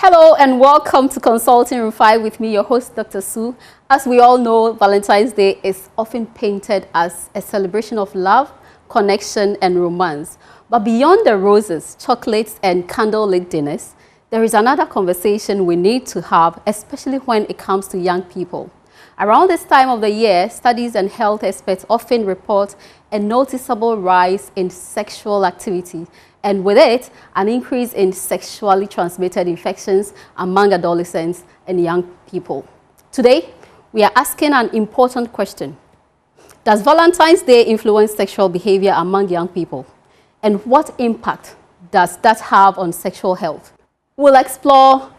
Hello and welcome to Consulting Room 5 with me, your host, Dr. Sue. As we all know, Valentine's Day is often painted as a celebration of love, connection, and romance. But beyond the roses, chocolates, and candlelit dinners, there is another conversation we need to have, especially when it comes to young people. Around this time of the year, studies and health experts often report a noticeable rise in sexual activity, and with it, an increase in sexually transmitted infections among adolescents and young people. Today, we are asking an important question. Does Valentine's Day influence sexual behavior among young people? And what impact does that have on sexual health? We'll explore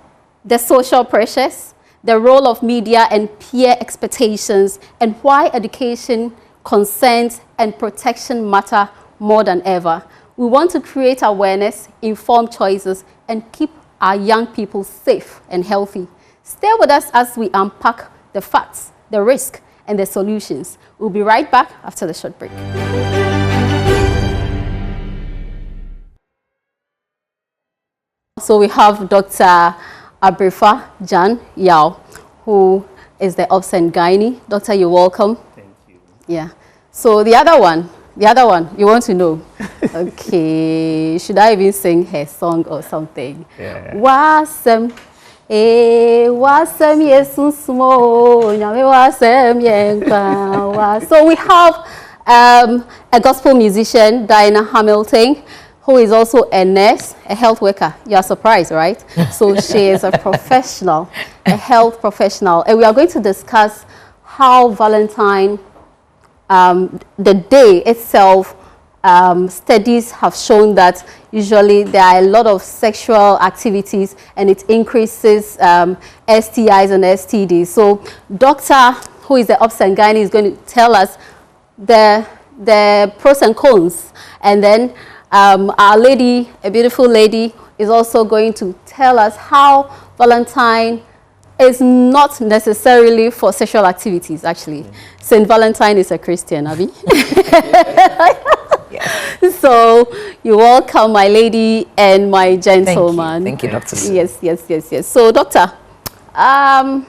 the social pressures, the role of media and peer expectations, and why education, consent, and protection matter more than ever. We want to create awareness, inform choices, and keep our young people safe and healthy. Stay with us as we unpack the facts, the risk, and the solutions. We'll be right back after the short break. So we have Dr. Abrefa Jan Yao, who is the Obs and Gynae. Doctor, you're welcome. Thank you. Yeah. So the other one, you want to know? Okay. Should I even sing her song or something? Yeah. Wasem, wasem yesusmo, nyame wasem yenkwa. So we have a gospel musician, Diana Hamilton, who is also a nurse, a health worker. You are surprised, right? So she is a professional, a health professional. And we are going to discuss how Valentine, the day itself, studies have shown that usually there are a lot of sexual activities and it increases STIs and STDs. So Doctor, who is the Obs and Gynae, is going to tell us the pros and cons. And then our lady, a beautiful lady, is also going to tell us how Valentine is not necessarily for sexual activities, actually. Saint Valentine is a Christian, Abby. Yes. So you're welcome, my lady and my gentleman. Thank you, Dr. Sue. Yes. So, Doctor, STDs,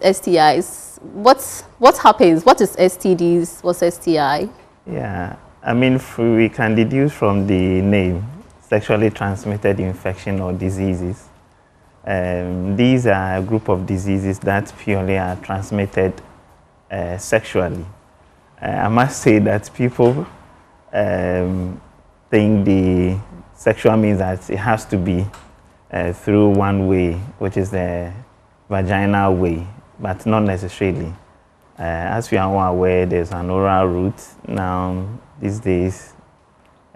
STIs, what happens? What is STDs? What's STI? Yeah, I mean, we can deduce from the name, sexually transmitted infection or diseases. These are a group of diseases that purely are transmitted sexually. I must say that people think the sexual means that it has to be through one way, which is the vaginal way, but not necessarily. As we are all aware, there's an oral route now these days.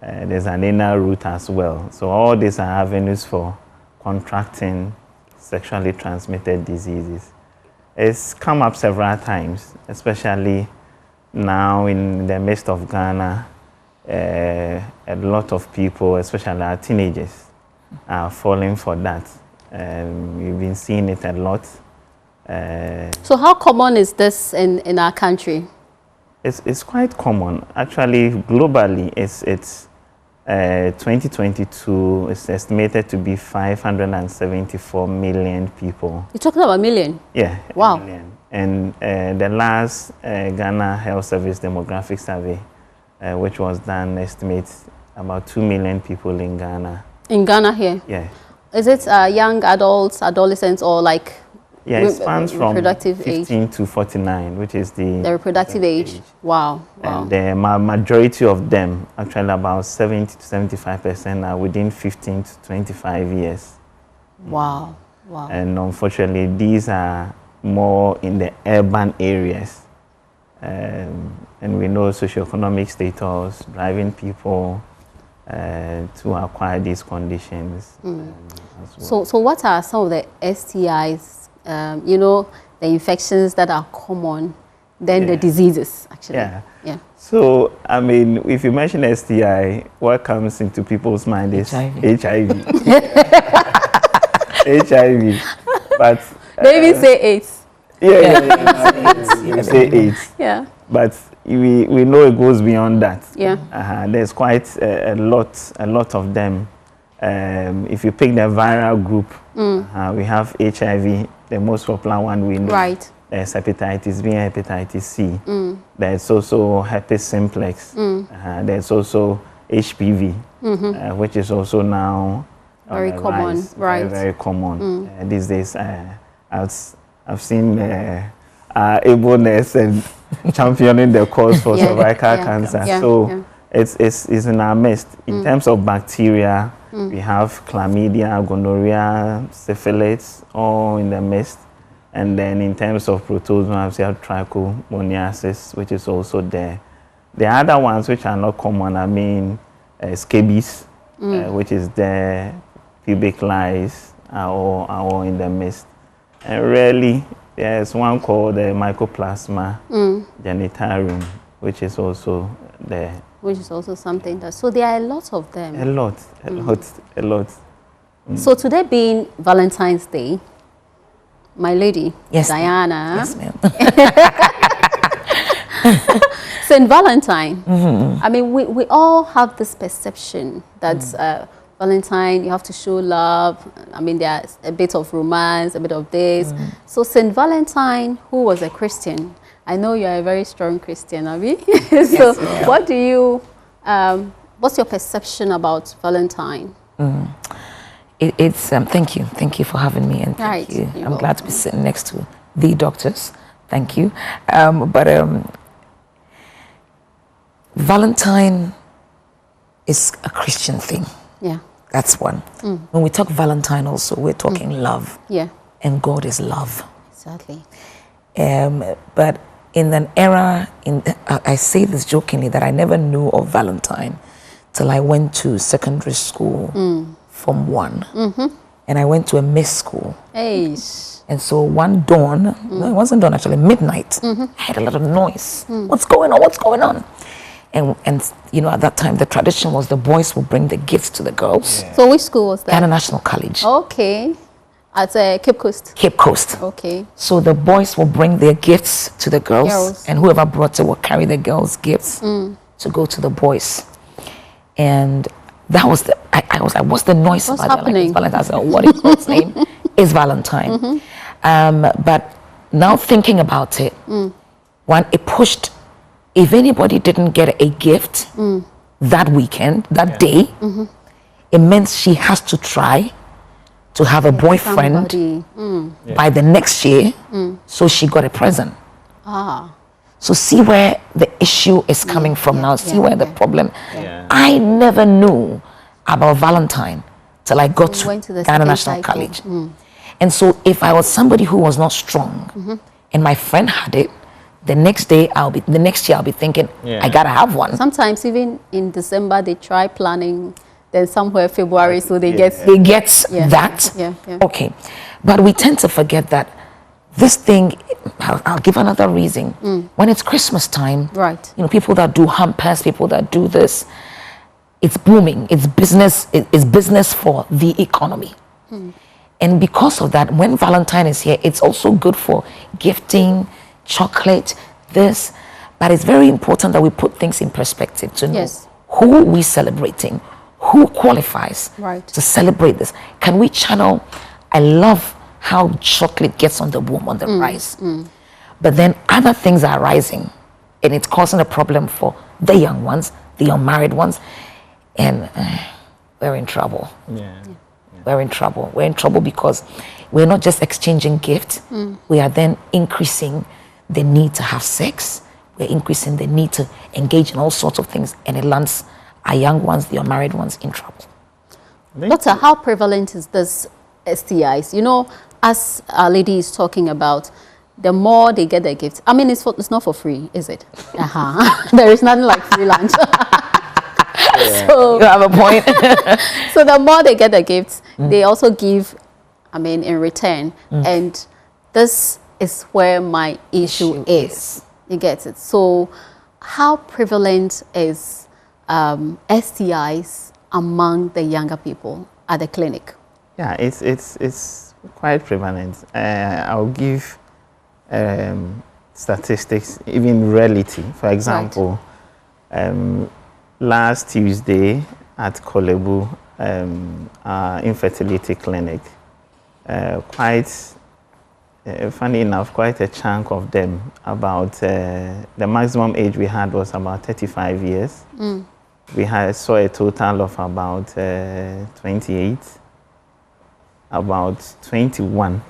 There's an anal route as well. So all these are avenues for contracting sexually transmitted diseases. It's come up several times, especially now in the midst of Ghana. A lot of people, especially our teenagers, are falling for that. We've been seeing it a lot. So how common is this in our country? It's quite common. Actually, globally, it's 2022 is estimated to be 574 million people. You're talking about a million? Yeah. Wow. A million. And the last Ghana Health Service demographic survey, which was done, estimates about 2 million people in Ghana. In Ghana here? Yeah. Is it young adults, adolescents, or like yeah, it spans from reproductive 15 age to 49, which is the reproductive age. Wow. And the majority of them, actually about 70 to 75%, are within 15 to 25 years. Wow. And unfortunately, these are more in the urban areas. And we know socioeconomic status driving people to acquire these conditions. As well. So what are some of the STIs? The infections that are common, then the diseases, actually. Yeah. So, I mean, if you mention STI, what comes into people's mind is HIV. HIV. But they even say AIDS. Yeah. Say AIDS. Yeah. But we know it goes beyond that. Yeah. There's quite a lot of them. if you pick the viral group, we have HIV, the most popular one we know. Right. There's hepatitis B and hepatitis C. There's also herpes simplex. There's also HPV, which is also now very common. rise. Right. Very common these days. I've seen ableness and championing the cause for cervical cancer. So it's in our midst. In terms of bacteria, we have chlamydia, gonorrhea, syphilis, all in the midst. And then in terms of protozoa, we have trichomoniasis, which is also there. The other ones which are not common, I mean, scabies, which is the pubic lice, are all in the midst. And really, there's one called the mycoplasma genitalium, which is also there. Which is also something that, so there are a lot of them. A lot. So today being Valentine's Day, my lady, yes, Diana. Yes, ma'am. Saint Valentine. I mean, we all have this perception that Valentine, you have to show love. I mean, there's a bit of romance, a bit of this. So Saint Valentine, who was a Christian, I know you are a very strong Christian, Abi. So what do you, what's your perception about Valentine? It's thank you for having me, and thank you. I'm glad to be sitting next to the doctors. Thank you. Valentine is a Christian thing. Yeah. That's one. When we talk Valentine also, we're talking love. Yeah. And God is love. Exactly. But in an era, I say this jokingly, that I never knew of Valentine till I went to secondary school, Form 1. And I went to a mixed school. Hey. And so one dawn, no, it wasn't dawn actually, midnight, I heard a lot of noise. What's going on? What's going on? And you know, at that time, the tradition was the boys would bring the gifts to the girls. Yeah. So which school was that? Ghana National College. Okay. At Cape Coast? Cape Coast. Okay. So the boys will bring their gifts to the girls. And whoever brought it will carry the girls' gifts to go to the boys. And that was the, I was like, what's the noise what's about happening? Like, Valentine. I said, what is God's name? Is Valentine. But now thinking about it, one, it pushed, if anybody didn't get a gift that weekend, that day, it meant she has to try to have a boyfriend by the next year, so she got a present. So see where the issue is coming from now. See where the problem. I never knew about Valentine till I got to Ghana National College. And so if I was somebody who was not strong, and my friend had it, the next year I'll be thinking, I gotta have one. Sometimes even in December they try planning, then somewhere February, so they get that. Okay, but we tend to forget that this thing. I'll give another reason. When it's Christmas time, you know, people that do hampers, people that do this, it's booming. It's business. It's business for the economy. And because of that, when Valentine is here, it's also good for gifting, chocolate, this. But it's very important that we put things in perspective to know who we're celebrating, who qualifies to celebrate this. Can we channel? I love how chocolate gets on the boom, on the rise. But then other things are rising, and it's causing a problem for the young ones, the unmarried ones, and we're in trouble. We're in trouble. We're in trouble because we're not just exchanging gifts. We are then increasing the need to have sex. We're increasing the need to engage in all sorts of things, and it lands our young ones, the unmarried ones, in trouble. Doctor, how prevalent is this STIs? You know, as our lady is talking about, the more they get their gifts. I mean, it's not for free, is it? There is nothing like free lunch. So you have a point. So the more they get the gifts, they also give, I mean, in return. And this is where my issue is. You get it? So how prevalent is STIs among the younger people at the clinic? Yeah, it's quite prevalent. I'll give statistics, even reality. For example, last Tuesday at Kolebu, our infertility clinic, funny enough, quite a chunk of them, about the maximum age we had was about 35 years. We saw a total of about 28. About 21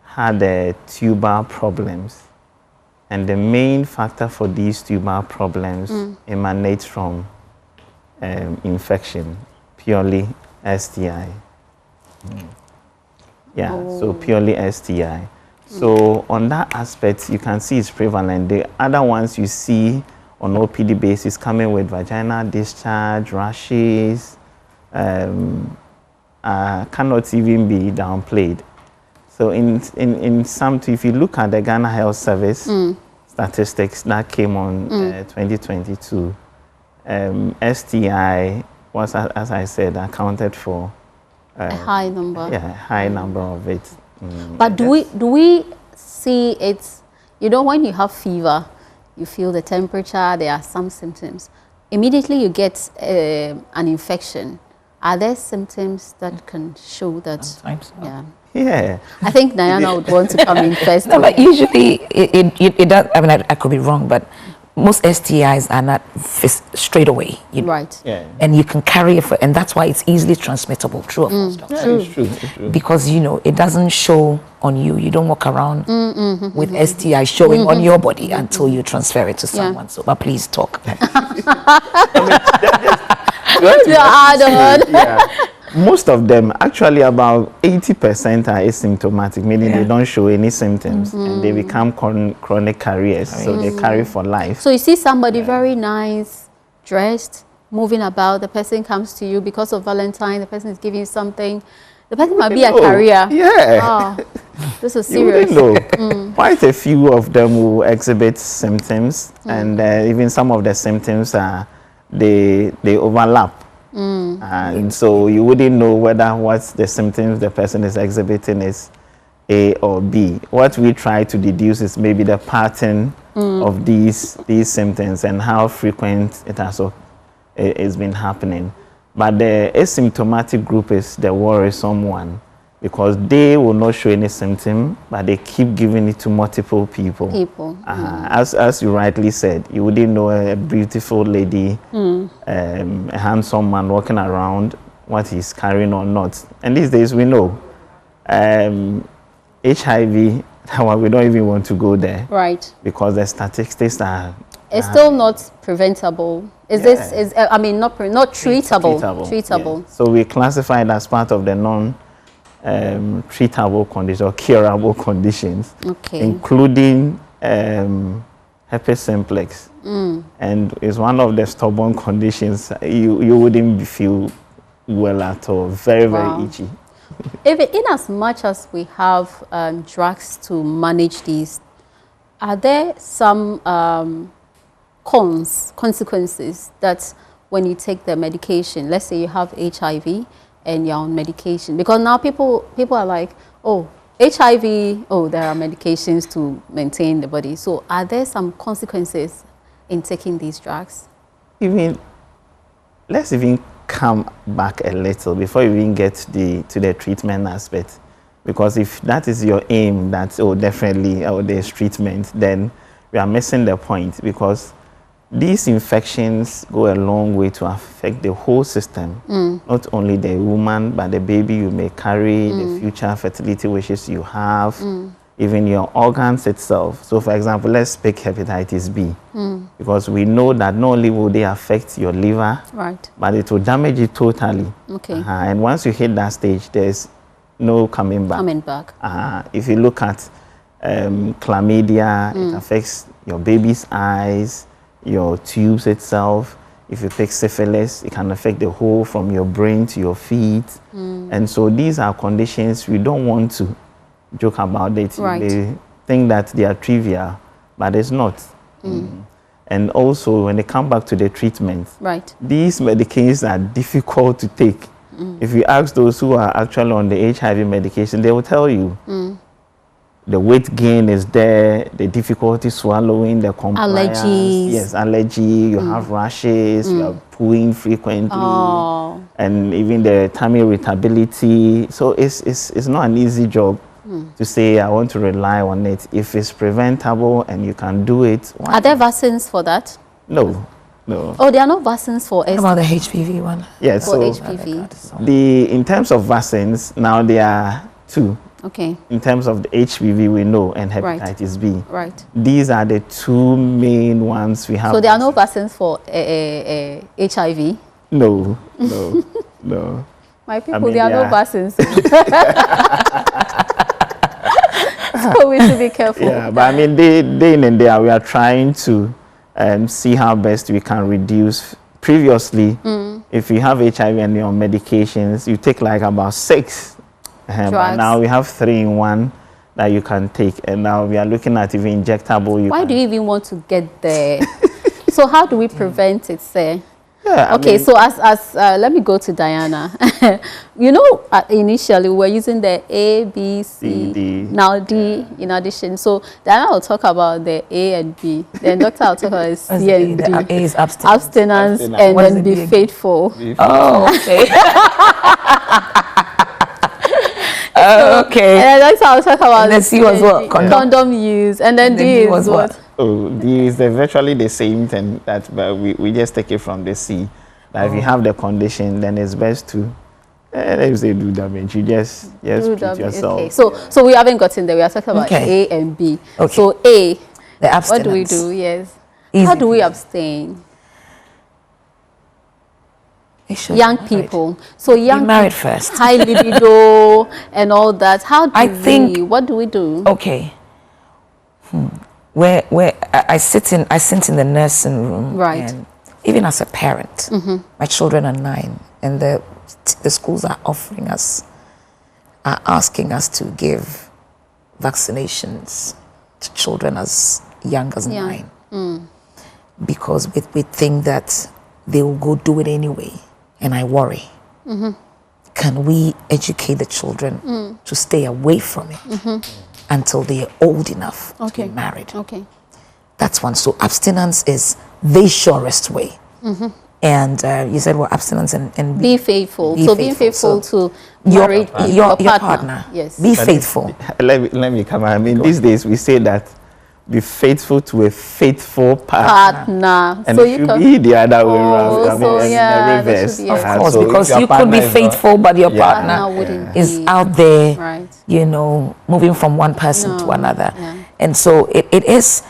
had tubal problems. And the main factor for these tubal problems emanates from infection, purely STI. Yeah, so purely STI. So on that aspect, you can see it's prevalent. The other ones you see on OPD basis coming with vaginal discharge, rashes, cannot even be downplayed. So in some, if you look at the Ghana Health Service statistics that came on 2022, STI was, as I said, accounted for a high number. Yeah, a high number of it. But do we see it? You know, when you have fever, you feel the temperature. There are some symptoms. Immediately you get an infection. Are there symptoms that can show that? Sometimes. Yeah. I think Diana would want to come in first. No, but usually it does. I mean, I could be wrong, but most STIs are not straight away. Right. Yeah. And you can carry it, and that's why it's easily transmittable. True or false, doctor? Yeah, it's true. It's true. Because, you know, it doesn't show on you. You don't walk around with STI showing on your body until you transfer it to someone. So, but please talk. Most of them, actually about 80% are asymptomatic, meaning they don't show any symptoms and they become chronic carriers, so they carry for life. So you see somebody very nice, dressed, moving about, the person comes to you because of Valentine, the person is giving you something, the person might be a carrier. Yeah. Oh, this is serious. You wouldn't know. Quite a few of them will exhibit symptoms and even some of the symptoms are, they overlap. And so you wouldn't know whether what the symptoms the person is exhibiting is A or B. What we try to deduce is maybe the pattern of these symptoms and how frequent it has it's been happening. But the asymptomatic group is the worrisome one, because they will not show any symptom, but they keep giving it to multiple people. As you rightly said, you wouldn't know a beautiful lady, a handsome man walking around, what he's carrying or not. And these days we know HIV, we don't even want to go there. Right. Because the statistics are... It's still not preventable. Is this, I mean, not treatable. Treatable. Yeah. So we classify it as part of the treatable conditions or curable conditions, including herpes simplex. And it's one of the stubborn conditions. You wouldn't feel well at all. Very, very itchy. In as much as we have drugs to manage these, are there some consequences that when you take the medication, let's say you have HIV and you're on medication, because now people are like, oh, HIV, oh, there are medications to maintain the body. So are there some consequences in taking these drugs? Let's even come back a little before you even get to the treatment aspect. Because if that is your aim, that, definitely, there's treatment, then we are missing the point, because these infections go a long way to affect the whole system, not only the woman, but the baby you may carry, the future fertility wishes you have, even your organs itself. So, for example, let's pick hepatitis B, because we know that not only will they affect your liver, but it will damage it totally. And once you hit that stage, there's no coming back. If you look at chlamydia, it affects your baby's eyes, your tubes itself. If you take syphilis, it can affect the whole from your brain to your feet. And so these are conditions we don't want to joke about it. They think that they are trivial, but it's not. And also when they come back to the treatment, these medications are difficult to take. If you ask those who are actually on the HIV medication, they will tell you the weight gain is there, the difficulty swallowing, the compliance. Allergies. Yes, allergy, you have rashes, you are pooing frequently, and even the tummy irritability. So it's not an easy job to say, I want to rely on it. If it's preventable and you can do it. Are there vaccines for that? No. Oh, there are no vaccines for What about the HPV one? Yes, for so HPV. in terms of vaccines, now there are 2. Okay. In terms of the HPV, we know, and hepatitis B. Right. These are the 2 main ones we have. So there are no vaccines for HIV? No. My people, there are no vaccines. So we should be careful. Yeah, but I mean, day in and day out, we are trying to see how best we can reduce. Previously, if you have HIV and you're on medications, you take like about 6. But now we have 3 in 1 that you can take, and now we are looking at even injectable. Why do you even want to get there? So how do we prevent it, sir? Yeah, okay, I mean, so as let me go to Diana. You know, initially we were using the A, B, C, D. Now D in addition. So Diana will talk about the A and B. Then Doctor will talk about C and D. The A is abstinence. And then be faithful. Oh, okay. Okay. And then Doctor will talk about the C was what? Condom use. And then D is what? Oh, D is virtually the same thing, but we just take it from the C. If you have the condition, then it's best to let me say do damage. You just treat yourself. Okay. So we haven't gotten there. We are talking about A and B. Okay. So A, the abstinence. what do we do? Yes. Easy. How do we abstain? Young people. So young be married first. High libido and all that. How do what do we do? Okay. Where I sit in the nursing room, right? And even as a parent, my children are 9, and the schools are asking us to give vaccinations to children as young as 9, because we think that they will go do it anyway, and I worry. Can we educate the children to stay away from it? Until they are old enough to be married. Okay. That's one. So abstinence is the surest way. And you said, well, abstinence and be faithful. So being faithful to your partner. Yes. Be faithful. Let me come. I mean, these days we say that be faithful to a faithful partner. And so it should be the other way around. The reverse. Of course, so because you could be faithful, but your partner is out there, you know, moving from one person to another. And so it is,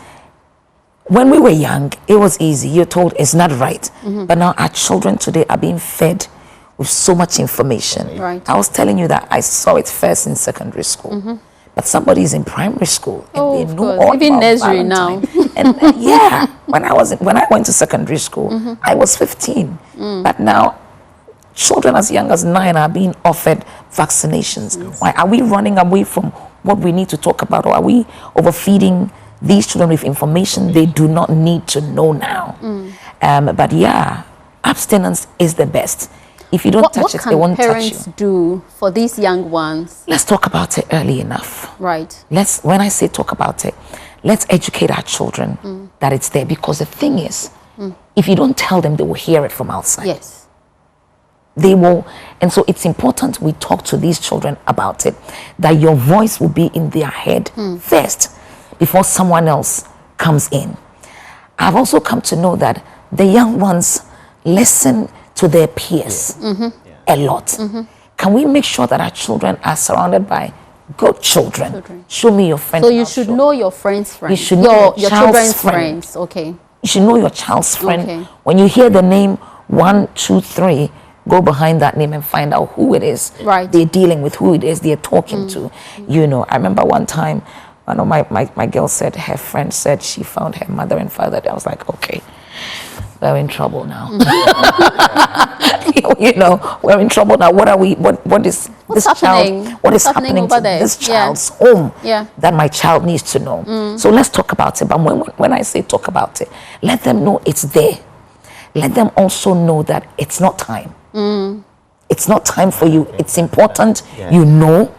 when we were young, it was easy. You're told it's not right. But now our children today are being fed with so much information. I was telling you that I saw it first in secondary school. But somebody is in primary school and they know all even about nursery Valentine. now. And when I went to secondary school, I was 15. But now children as young as 9 are being offered vaccinations. Why are we running away from what we need to talk about, or are we overfeeding these children with information they do not need to know now? But yeah, abstinence is the best. If you don't touch it, they won't touch you. What can parents do for these young ones? Let's talk about it early enough. Right. When I say talk about it, let's educate our children that it's there. Because the thing is, if you don't tell them, they will hear it from outside. Yes. They will. And so it's important we talk to these children about it, that your voice will be in their head first before someone else comes in. I've also come to know that the young ones listen to their peers a lot. Can we make sure that our children are surrounded by good children? Show me your friends. So you should know your friend's friends. You should know your children's friends. Okay. You should know your child's friend. Okay. When you hear the name 1, 2, 3, go behind that name and find out who it is they're dealing with, who it is they're talking to. You know, I remember one time, one of my girl said her friend said she found her mother and father. I was like, okay, we're in trouble now. You know, we're in trouble now. What is happening to this child's home that my child needs to know? So let's talk about it. But when I say talk about it, let them know it's there. Let them also know that it's not time. It's not time for you. It's important you know,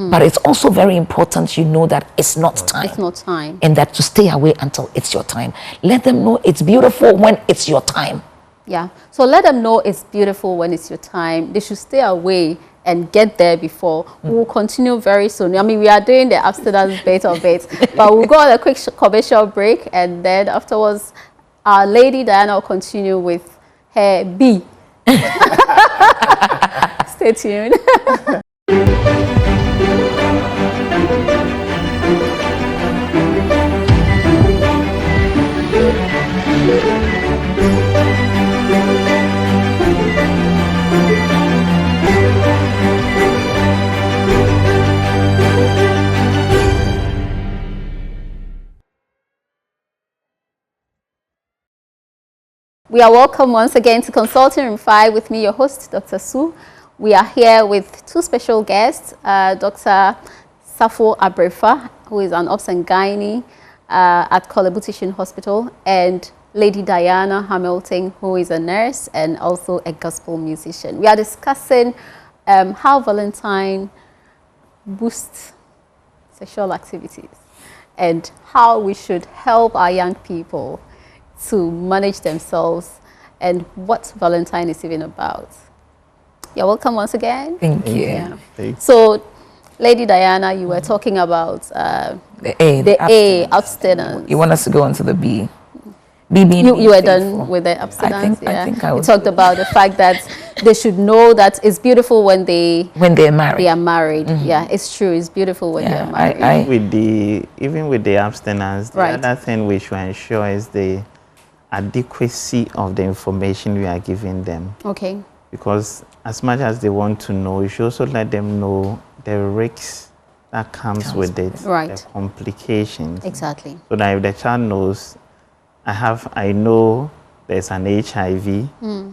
But it's also very important you know that it's not time. It's not time. And that to stay away until it's your time. Let them know it's beautiful when it's your time. Yeah. So let them know it's beautiful when it's your time. They should stay away and get there before. We'll continue very soon. I mean, we are doing the abstinence bit of it, but we'll go on a quick commercial break, and then afterwards, our Lady Diana will continue with her B. Stay tuned. We are welcome once again to Consulting Room 5 with me, your host, Dr. Sue. We are here with two special guests, Dr. Safo Abrefa, who is an obs and gynae at Kolebu Teaching Hospital, and Lady Diana Hamilton, who is a nurse and also a gospel musician. We are discussing how Valentine boosts sexual activities and how we should help our young people to manage themselves and what Valentine is even about. You're welcome once again. Thank you. Yeah. So, Lady Diana, you were talking about the abstinence. You want us to go on to the B? B being you were done with the abstinence. I think I was. You talked about the fact that they should know that it's beautiful when they're married. They are married. Yeah, it's true. It's beautiful when they're married. Even with the abstinence, the other thing we should ensure is the adequacy of the information we are giving them. Okay. Because as much as they want to know, you should also let them know the risks that comes with it, the complications. Exactly. So that if the child knows, I know there's an HIV,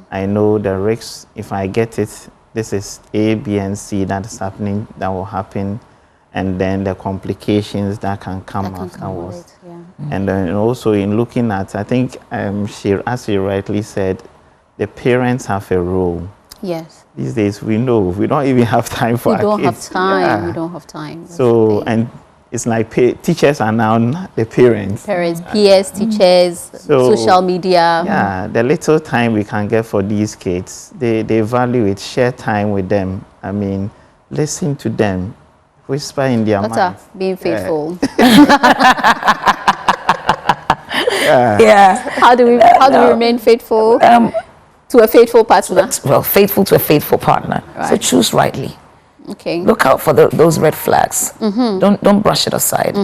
I know the risks, if I get it, this is A, B, and C that is happening, that will happen, and then the complications that can come afterwards. And then also in looking at, I think, as she rightly said, the parents have a role. Yes. These days we know we don't even have time for our kids. We don't have time. We don't have time. So, and it's like teachers are now the parents. Parents, peers, teachers, social media. Yeah, the little time we can get for these kids, they value it. Share time with them. I mean, listen to them. Whisper in their minds. Being faithful. Yeah. How do we remain faithful to a faithful partner? Well, faithful to a faithful partner. Right. So choose rightly. Okay. Look out for those red flags. Don't brush it aside.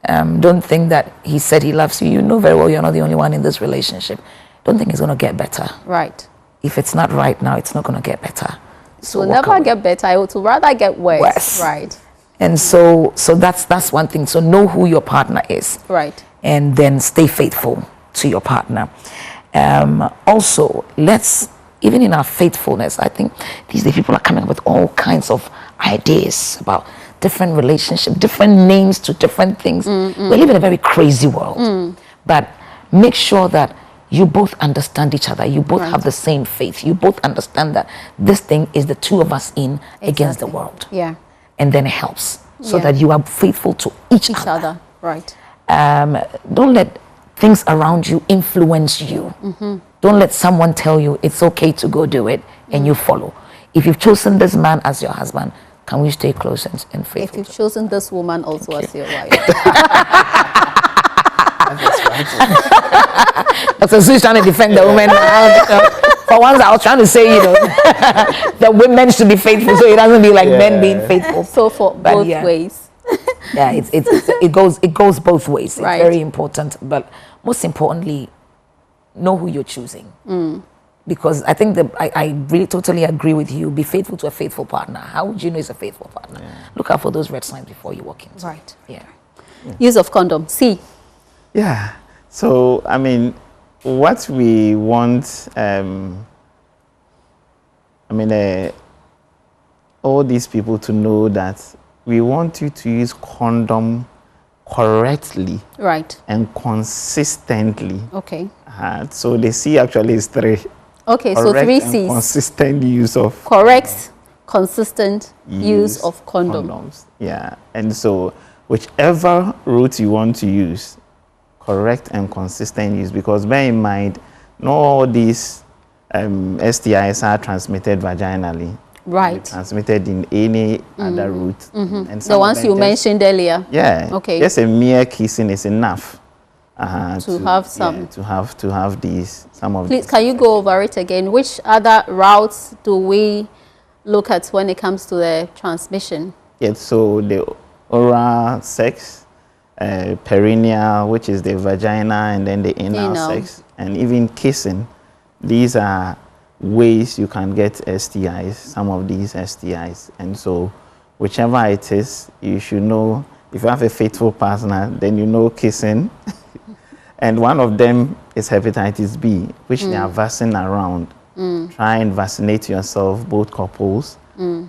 Don't think that he said he loves you. You know very well you're not the only one in this relationship. Don't think it's going to get better. Right. If it's not right now, it's not going to get better. So will never get better. I would rather get worse. Right. And so that's one thing. So know who your partner is. Right. And then stay faithful to your partner. Also, even in our faithfulness, I think these days people are coming up with all kinds of ideas about different relationships, different names to different things. We live in a very crazy world. But make sure that you both understand each other. You both have the same faith. You both understand that this thing is the two of us against the world. Yeah. And then it helps so that you are faithful to each other. Right. Don't let things around you influence you. Don't let someone tell you it's okay to go do it and you follow. If you've chosen this man as your husband, can we stay close and faithful? If you've chosen this woman also as your wife. Dr. Sue is trying to defend the women now. For once, I was trying to say, the women should be faithful, so it doesn't be like men being faithful. So for both ways. Yeah, it goes both ways. It's very important, but most importantly, know who you're choosing. Because I think I really totally agree with you. Be faithful to a faithful partner. How would you know it's a faithful partner? Look out for those red signs before you walk in. Right. Yeah. Use of condom. C. Yeah. So I mean, what we want. All these people to know that we want you to use condom correctly, and consistently. Okay. So the C actually is 3. Okay, correct so 3 C's. Consistent use of correct, consistent use of condoms. Yeah, and so whichever route you want to use, correct and consistent use, because bear in mind, not all these STIs are transmitted vaginally. Right. Transmitted in any other route. And the ones you mentioned earlier. Yeah. Okay. Just a mere kissing is enough. To have some. Yeah, to have these, some of Please, these. can you go over it again? Which other routes do we look at when it comes to the transmission? Yeah, so the oral sex, perineal, which is the vagina, and then the anal sex, and even kissing. These are ways you can get STIs, some of these STIs. And so whichever it is, you should know. If you have a faithful partner, then you know kissing. And one of them is hepatitis B, which they are vaccinating around. Try and vaccinate yourself, both couples.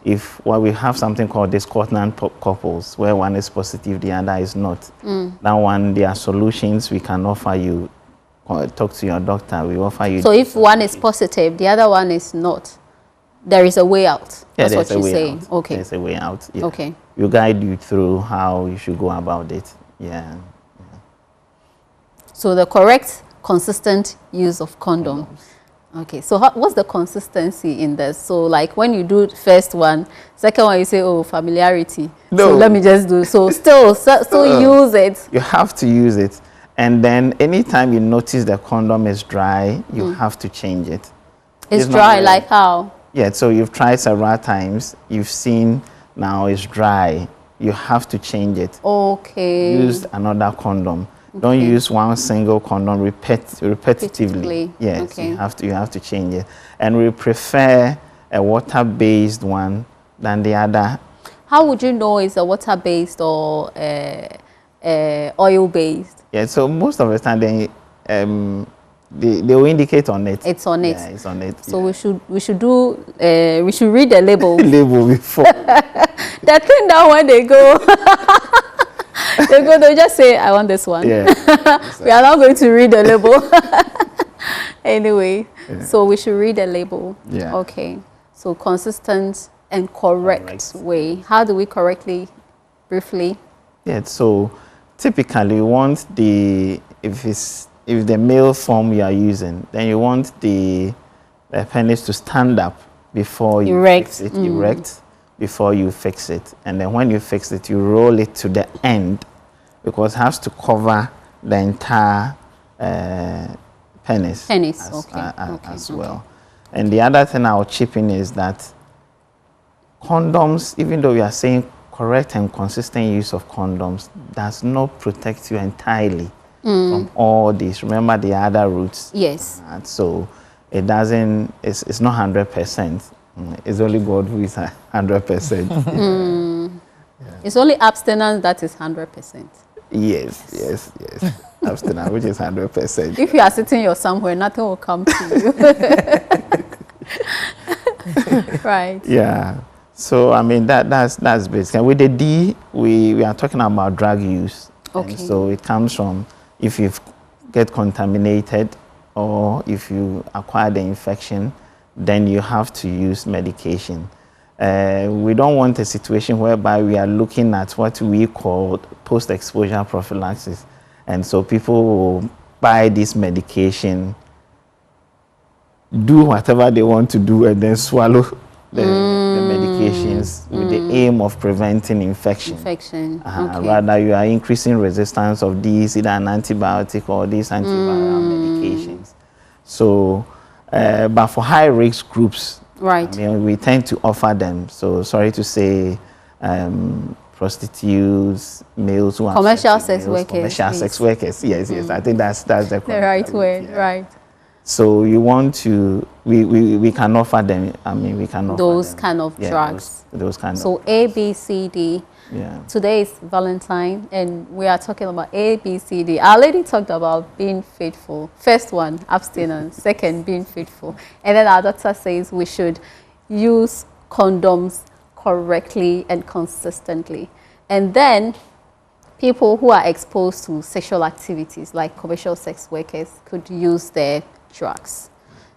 If we have something called discordant couples, where one is positive, the other is not. That one, there are solutions we can offer you. Talk to your doctor, we offer you. So if one is positive, the other one is not, there is a way out. Yeah, that's what you're saying. Out. Okay. There's a way out. Yeah. Okay. We'll guide you through how you should go about it. Yeah. So the correct, consistent use of condoms. Okay, so what's the consistency in this? So like when you do the first one, second one you say, oh, familiarity. No. So let me just do. So still use it. You have to use it. And then anytime you notice the condom is dry, you have to change it. It's dry, like how? Yeah, so you've tried several times. You've seen now it's dry. You have to change it. Okay. Use another condom. Okay. Don't use one single condom repetitively. Yes, okay. You have to change it. And we prefer a water-based one than the other. How would you know it's a water-based or oil-based? Yeah, so most of the time they will indicate on it. It's on it. Yeah, it's on it. So we should read the label. Label before. That thing that when they go. They'll just say, I want this one. Yeah. We are not going to read the label. Anyway, so we should read the label. Yeah. Okay. So consistent and correct way. How do we correctly, briefly? Yeah, so typically you want if the male form you are using, then you want the penis to stand up before you fix it, erect, before you fix it. And then when you fix it, you roll it to the end, because it has to cover the entire penis as well. And the other thing I'll chip in is that condoms, even though we are saying correct and consistent use of condoms, does not protect you entirely from all these. Remember the other routes. Yes. So it doesn't, it's not 100%. It's only God who is 100%. It's only abstinence that is 100%. Yes. Abstinence, which is 100%. If you are sitting here somewhere, nothing will come to you. Right. Yeah. So I mean that's basically. With the D, we are talking about drug use. Okay. And so it comes from if you get contaminated or if you acquire the infection, then you have to use medication. We don't want a situation whereby we are looking at what we call post-exposure prophylaxis. And so people will buy this medication, do whatever they want to do, and then swallow the medications with the aim of preventing infection. Okay. Rather, you are increasing resistance of these, either an antibiotic or these antiviral medications. So, but for high-risk groups, right, I mean, we tend to offer them. So, sorry to say, prostitutes, males who are commercial sex workers. Yes. I think that's the right word. Yeah. Right. So you want to, we can offer them. I mean, we can offer those them. kind of drugs. Those kind of. So A, B, C, D. Yeah. Today is Valentine, and we are talking about A, B, C, D. Our lady talked about being faithful. First one, abstinence. Second, being faithful. And then our doctor says we should use condoms correctly and consistently. And then people who are exposed to sexual activities, like commercial sex workers, could use their drugs.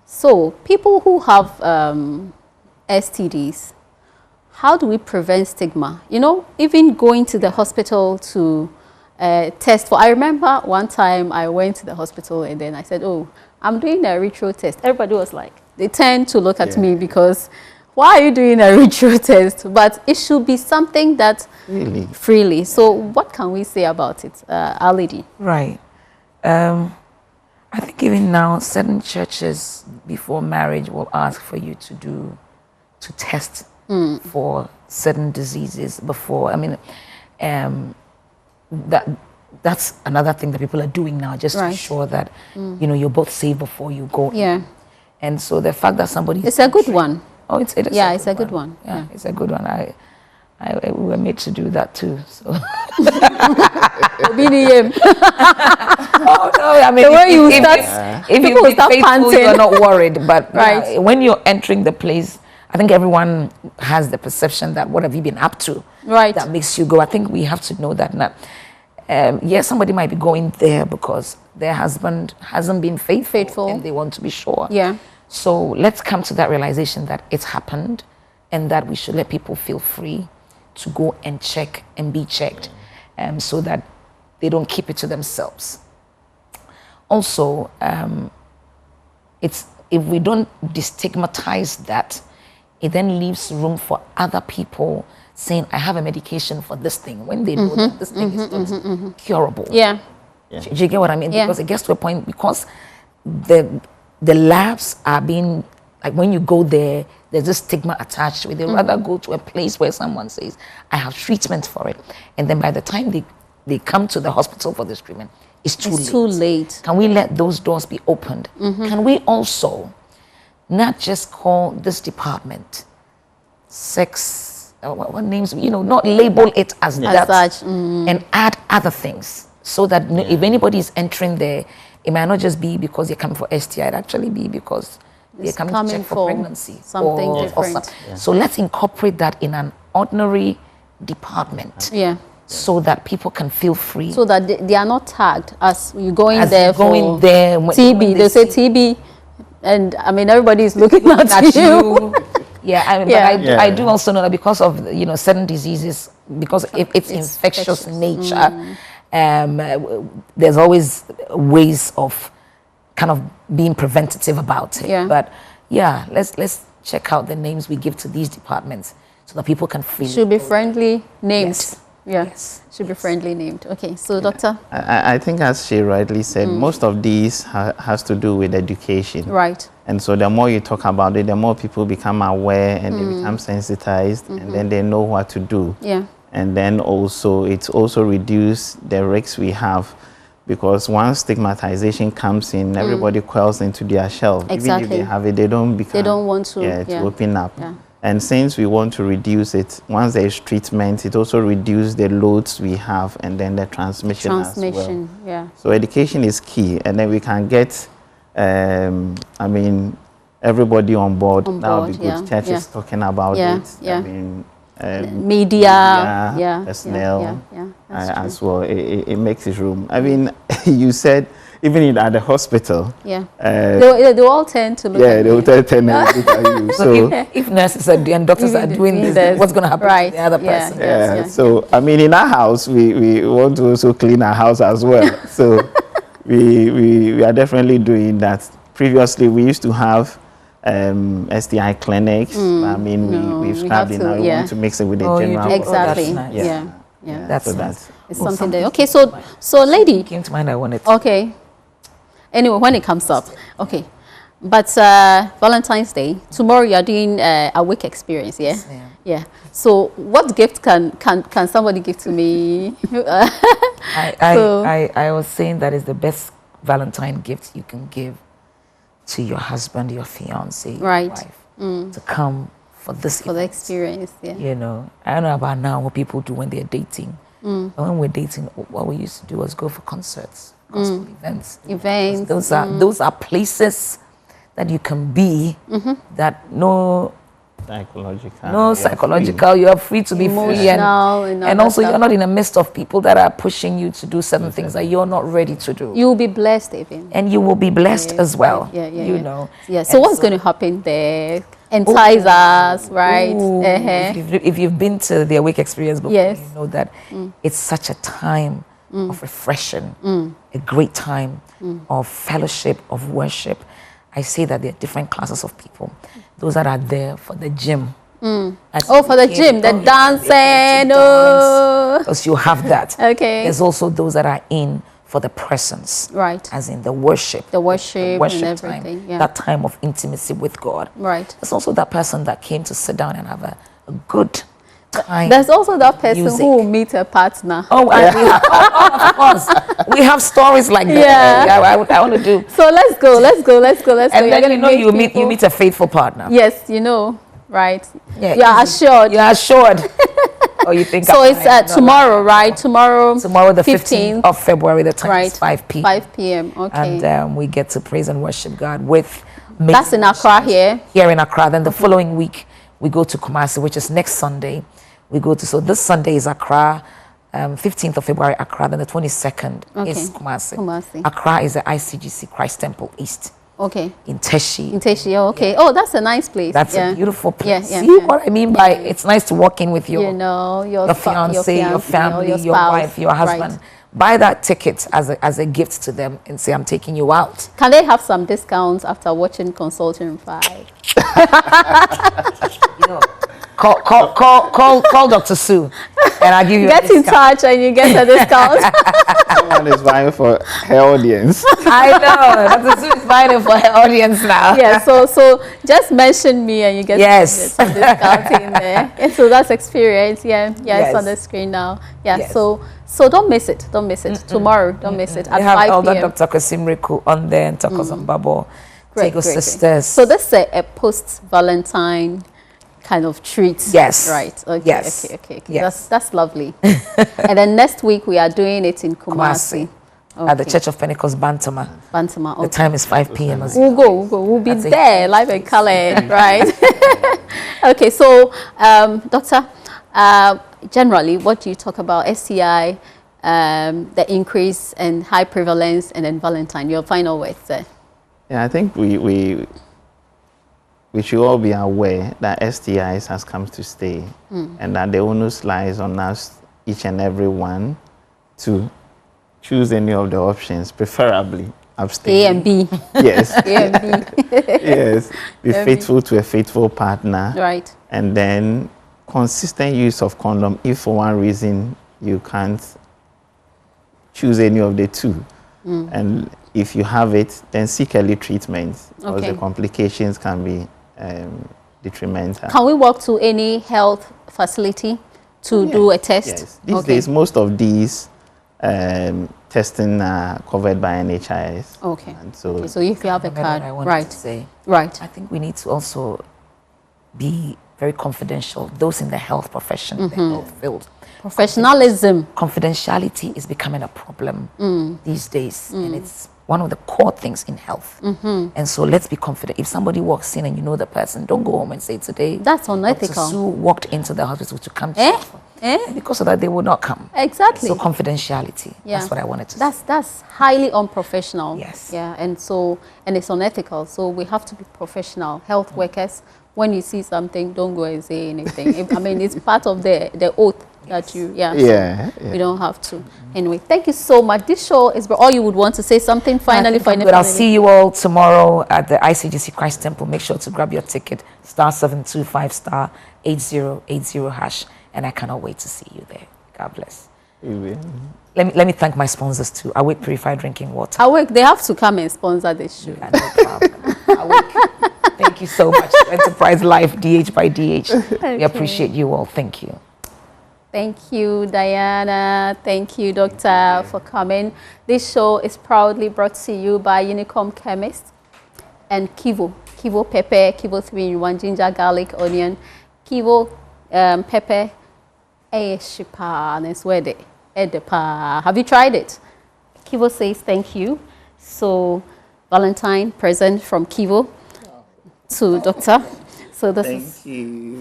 So people who have STDs, how do we prevent stigma? You know, even going to the hospital to test for. I remember one time I went to the hospital and then I said, oh, I'm doing a retro test. Everybody was like, they tend to look at me because, why are you doing a retro test? But it should be something that freely. So what can we say about it, Our Lady? Right. I think even now, certain churches before marriage will ask for you to test for certain diseases before. I mean, that's another thing that people are doing now, just to ensure that you know, you're both safe before you go. Yeah. And so the fact that somebody, it's a good one. Oh, it is. Yeah, it's a good one. Yeah, it's a good one. We were made to do that too. So. Oh no! I mean, the way you start, if people you start faithful, panting. you're not worried. But right. When you're entering the place, I think everyone has the perception that what have you been up to? Right. That makes you go. I think we have to know that now. Yes, somebody might be going there because their husband hasn't been faithful, and they want to be sure. Yeah. So let's come to that realization that it's happened, and that we should let people feel free to go and check and be checked, so that they don't keep it to themselves. Also, if we don't destigmatize that, it then leaves room for other people saying, I have a medication for this thing, when they know that this thing is not curable. Yeah. Do you get what I mean? Yeah. Because it gets to a point, because the labs are being, like when you go there, there's a stigma attached to it. They'd rather go to a place where someone says, I have treatment for it. And then by the time they come to the hospital for this treatment, it's too late. Can we let those doors be opened? Can we also not just call this department sex, what names, you know, not label it as that, and add other things, so that if anybody is entering there, it might not just be because they're coming for STI, it actually be because they're coming to check for pregnancy. Something different. So let's incorporate that in an ordinary department. Yeah. So that people can feel free. So that they are not tagged as you going there for TB. When they say TB, and I mean everybody is looking at you. Yeah, but I do also know that because of, you know, certain diseases, because it's infectious nature, there's always ways of kind of being preventative about it. Yeah. But yeah, let's check out the names we give to these departments so that people can freely. Should be friendly names. Yes. Yeah, yes. Should be friendly named. Okay, so Doctor? I think as she rightly said, most of these has to do with education. Right. And so the more you talk about it, the more people become aware and they become sensitized, and then they know what to do. Yeah. And then also, it's also reduce the risks we have, because once stigmatization comes in, everybody quells into their shell. Exactly. Even if they have it, they don't want to. to open up. Yeah. And since we want to reduce it, once there is treatment, it also reduces the loads we have and then the transmission as well. Yeah. So education is key, and then we can get, I mean, everybody on board. That would be good. Churches talking about it. Yeah. I mean, media, personnel as well. It makes it room. I mean, you said even at the hospital. Yeah. They all tend to look at you. They will tend to look at you. So if nurses are doing and doctors are doing this, what's going to happen to the other person? Yeah. So, I mean, in our house, we want to also clean our house as well. So we are definitely doing that. Previously, we used to have STI clinics. I mean, we've scrapped it now. We want to mix it with the general. Exactly. Nice. Yeah. That's so nice. It's something there. Okay, so lady. Came to mind, I wanted. Okay. Anyway, when it comes up. Okay. But Valentine's Day, tomorrow you are doing a week experience, yeah? Yeah. So what gift can somebody give to me? I was saying that is the best Valentine gift you can give to your husband, your fiance, your wife, to come for this for the experience. Yeah. You know, I don't know about now what people do when they're dating. But when we're dating, what we used to do was go for concerts, gospel events. Those are places that you can be that psychological. You are free to be free, and also you're not in the midst of people that are pushing you to do certain things that you're not ready to do. You will be blessed even, and you will be blessed as well. You know. Yeah. So what's going to happen there? entice us, right? If you've been to the Awake experience before, yes. you know that it's such a time of refreshing, a great time of fellowship, of worship. I say that there are different classes of people. Those that are there for the gym. For the gym, the dancing. Because you have that. Okay. There's also those that are in for the presence. Right. As in the worship. The worship and everything. Time, that time of intimacy with God. Right. There's also that person that came to sit down and have a good time. There's also that person who will meet a partner. Oh, of course. We have stories like that. Yeah. I want to do. So let's go. And then you meet a faithful partner. Yes, right? Yeah, you are assured. You are assured. Oh, you think so? It's tomorrow, right? Tomorrow the 15th of February. The time is 5 p.m. 5 p.m. Okay. And we get to praise and worship God with. That's in Accra here. Here in Accra. Then the following week we go to Kumasi, which is next Sunday. We go to this Sunday is Accra. 15th of February, Accra. Then the 22nd is Kumasi. Accra is the ICGC Christ Temple East. Okay. In Teshi. Okay. Yeah. Oh, that's a nice place. That's a beautiful place. See what I mean by it's nice to walk in with your fiance, your family, your wife, your husband. Right. Buy that ticket as a gift to them and say, I'm taking you out. Can they have some discounts after watching Konsulting 5? Call Dr. Sue and I'll give you get in touch and you get a discount. Someone is buying for her audience. I know. Dr. Sue is buying it for her audience now. Yeah, so just mention me and you get some discount in there. And so that's experience. Yeah, it's on the screen now. Yeah, yes. So don't miss it. Tomorrow, don't miss it. At 5 p.m. We have Elder Dr. Kosimriku on there and Tokozon Babo. Great. Sisters. So this is a post-Valentine kind of treat. Yes. Right. Okay. Yes. Okay. Yes. That's lovely. And then next week we are doing it in Kumasi. Okay. At the Church of Pentecost, Bantama. Okay. The time is 5 p.m. We'll go. We'll be there, live and color, right? Okay. So, Doctor, generally, what do you talk about? STI, the increase and high prevalence, and then Valentine. Your final words there. Yeah, I think we should all be aware that STIs has come to stay and that the onus lies on us, each and every one, to choose any of the options, preferably abstain. A and B. Yes. A and B. Yes. Be faithful to a faithful partner. Right. And then consistent use of condom if for one reason you can't choose any of the two. And if you have it, then seek early treatment because the complications can be detrimental. Can we walk to any health facility to do a test? Yes. These days, most of these testing are covered by NHIS. Okay. And so if you have a card, right. I think we need to also be very confidential. Those in the health profession, the health field. Professionalism. Confidentiality is becoming a problem these days, and it's one of the core things in health. And so let's be confident. If somebody walks in and you know the person, don't go home and say today. That's unethical. Dr. Sue walked into the hospital to come to because of that they would not come. Exactly. So confidentiality. Yeah. That's what I wanted to say. That's highly unprofessional. Yes. Yeah, and it's unethical. So we have to be professional. Health workers, when you see something, don't go and say anything. I mean, it's part of the oath that you, we don't have to. Anyway, thank you so much. This show is all you would want to say something finally. I'll see you all tomorrow at the ICGC Christ Temple. Make sure to grab your ticket, *725 *8080#, and I cannot wait to see you there. God bless. Amen. Let me thank my sponsors too. Awake Purified Drinking Water. Awake, they have to come and sponsor this show. Yeah, no problem. Awake. Thank you so much. Enterprise Life, DH by DH. Okay. We appreciate you all. Thank you. Thank you, Diana. Thank you, Doctor, for coming. This show is proudly brought to you by Unicom Chemist and Kivo. Kivo pepper, Kivo 3-in-1, ginger, garlic, onion. Kivo pepper. Have you tried it? Kivo says thank you. So, Valentine, present from Kivo to Doctor. So this is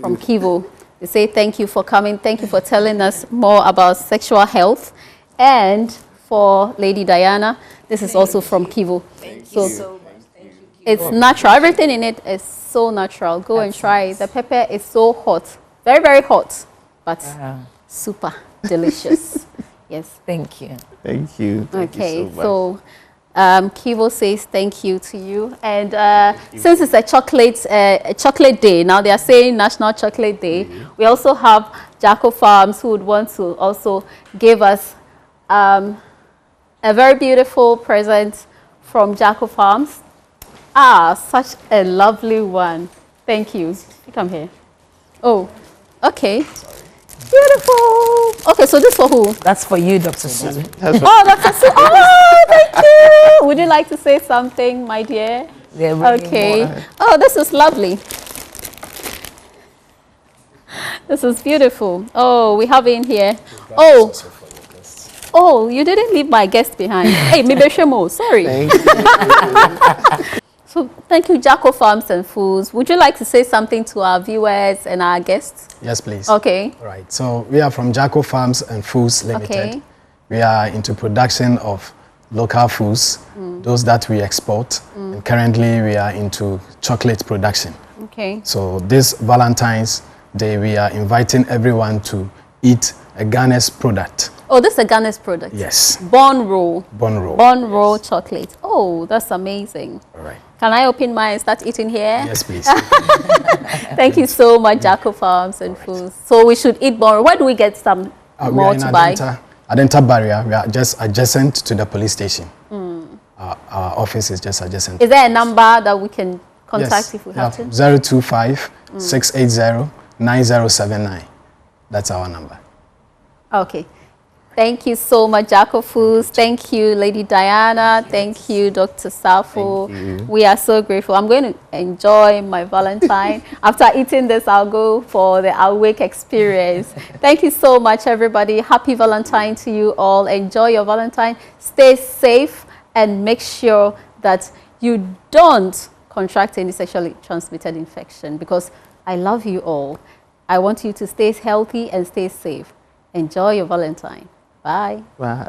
from Kivo. They say thank you for coming. Thank you for telling us more about sexual health. And for Lady Diana, this is also from Kivo. Thank you so much. Thank you, It's natural. Everything in it is so natural. Go and try it. The pepper is so hot. Very, very hot. But super delicious. Yes. Thank you. Thank you. Thank you so much. Kivo says thank you to you. And since it's a chocolate day, now they are saying National Chocolate Day, we also have Jacko Farms who would want to also give us a very beautiful present from Jacko Farms. Such a lovely one. Thank you. You come here. Oh, okay. Beautiful. Okay, so this for who? That's for you, Dr. Sue. Oh, Dr. Sue. Oh, thank you. Would you like to say something, my dear? Okay. Oh, this is lovely. This is beautiful. Oh, we have in here. Oh, you didn't leave my guest behind. Hey, maybe Shemo. Sorry. Thank you. So, thank you, Jacko Farms and Foods. Would you like to say something to our viewers and our guests? Yes, please. Okay. All right. So, we are from Jacko Farms and Foods Limited. Okay. We are into production of local foods, those that we export. And currently, we are into chocolate production. Okay. So, this Valentine's Day, we are inviting everyone to eat a Ghana's product. Oh, this is a Ghana's product? Yes. Bun roll. Bun roll. Bun roll chocolate. Oh, that's amazing. All right. Can I open mine and start eating here? Yes, please. Thank you so much, Jacko Farms and Foods. So we should eat bun roll. Where do we get some more to buy? Adenta barrier. We are just adjacent to the police station. Our office is just adjacent. Is there a number that we can contact if we have to? 025-680-9079. That's our number. Okay. Thank you so much, Jacko Foods. Thank you, Lady Diana. Thank you, Dr. Safo. We are so grateful. I'm going to enjoy my Valentine. After eating this, I'll go for the awake experience. Thank you so much, everybody. Happy Valentine to you all. Enjoy your Valentine. Stay safe and make sure that you don't contract any sexually transmitted infection, because I love you all. I want you to stay healthy and stay safe. Enjoy your Valentine. Bye. Bye.